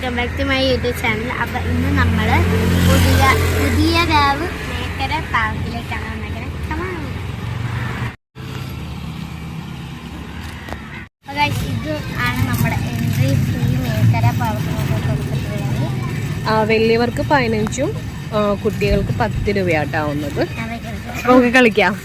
Welcome back to my YouTube channel. അപ്പോൾ ഇന്ന് നമ്മൾ പുതിയ രാവ് മേക്കര പാർക്കിലേക്കാണ് വന്നേക്കുന്നത്. അപ്പോൾ ഗൈസ്, ഇത് ആണ് നമ്മുടെ എൻട്രി ഫീ മേക്കര പാർക്കിനൊക്കെ കൊടുത്തിട്ടുള്ളത്. വലിയവർക്ക് 15 കുട്ടികൾക്ക് 10 രൂപയാട്ടാവുന്നത്. നമുക്ക് കളിക്കാം.